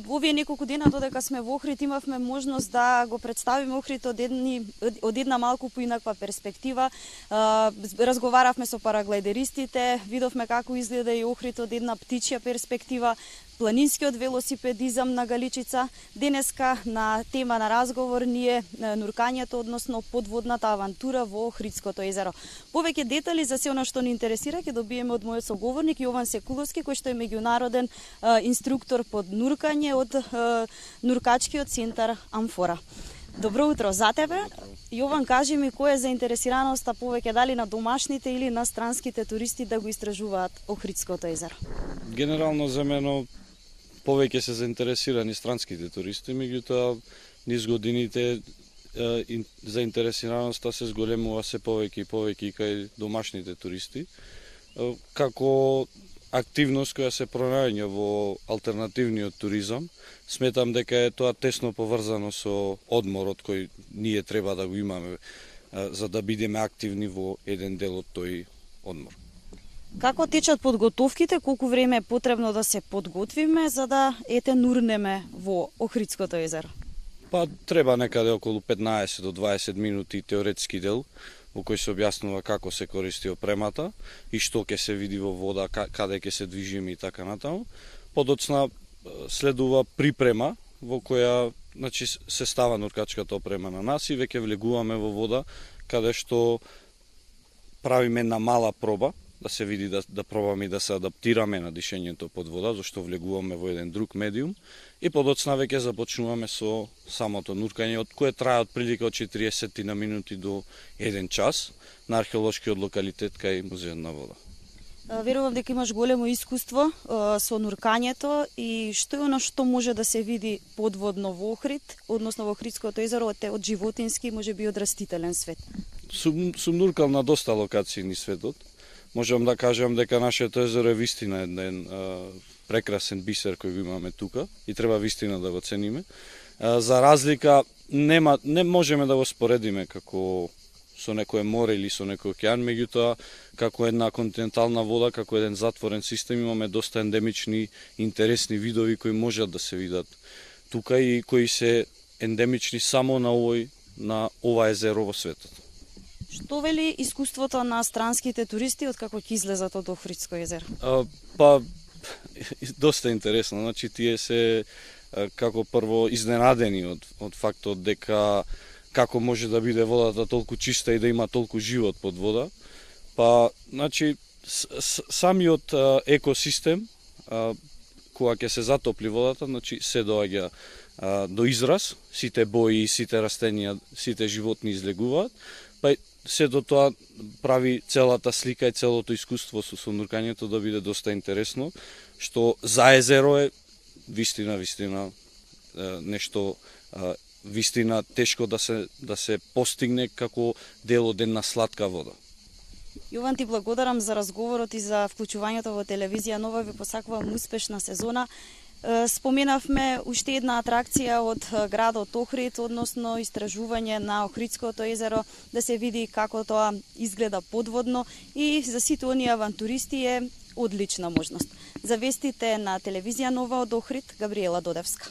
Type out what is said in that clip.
Овие неколку дена додека сме во Охрид имавме можност да го представиме Охрид од една малку поинаква перспектива. Разговаравме со параглайдеристите, видовме како изгледа и Охрид од една птичја перспектива, планинскиот велосипедизам на Галичица. Денеска на тема на разговор ни е нуркањето, односно подводната авантура во Охридското езеро. Повеќе детали за се она што ни интересира ќе добиеме од мојот соговорник Јован Секуловски, кој што е меѓународен инструктор под нуркање од нуркачкиот центар Амфора. Добро утро за тебе. Јован, кажи ми која е заинтересираноста повеќе дали на домашните или на странските туристи да го истражуваат Охридското езеро? Генерално за мене повеќе се заинтересирани странските туристи, меѓутоа низ годините заинтересираноста се зголемува се повеќе и повеќе и кај домашните туристи, како активност која се пронаоѓа во алтернативниот туризам. Сметам дека е тоа тесно поврзано со одморот кој ние треба да го имаме за да бидеме активни во еден дел од тој одмор. Како течат подготовките, колку време е потребно да се подготвиме за да нурнеме во Охридското езеро? Па треба некаде околу 15 до 20 минути теоретски дел во кој се објаснува како се користи опремата и што ќе се види во вода, каде ќе се движиме и така натаму. Подоцна следува припрема во која се става нуркачката опрема на нас и веќе влегуваме во вода каде што правиме една мала проба да се види да пробаме и да се адаптираме на дишењето под вода, зашто влегуваме во еден друг медиум и подоцна веќе започнуваме со самото нуркање, од кое трае од прилика од 40 на минути до 1 час на археолошкиот локалитет кај Музеот на вода. Верувам дека имаш големо искуство со нуркањето и што е она што може да се види подводно во Охрид, односно во Охридското езеро од животински, можеби од растителен свет? Сум нуркал на доста локации низ светот. Можам да кажам дека нашето езеро е вистина еден прекрасен бисер кој го имаме тука и треба вистина да го цениме. За разлика не можеме да го споредиме како со некое море или со некој океан, меѓутоа како една континентална вода, како еден затворен систем имаме доста ендемични интересни видови кои можат да се видат тука и кои се ендемични само на ова езеро во светот. Што вели искуството на странските туристи од како ќе излезат од Охридско езеро? Па доста интересно, значи тие се како прво изненадени од фактот дека како може да биде водата толку чиста и да има толку живот под вода. Па значи самиот екосистем кога ќе се затопли водата, значи се доаѓа до израз, сите бои, сите растенија, сите животни излегуваат, па сето тоа прави целата слика и целото искуство со нуркањето да биде доста интересно, што за езеро е вистина нешто вистина тешко да се постигне како дел од една сладка вода. Јован, ти благодарам за разговорот и за вклучувањето во телевизија Нова. Ви посакувам успешна сезона. Споменавме уште една атракција од градот Охрид, односно истражување на Охридското езеро, да се види како тоа изгледа подводно и за сите оние авантуристи е одлична можност. За вестите на телевизија Нова од Охрид, Габриела Додевска.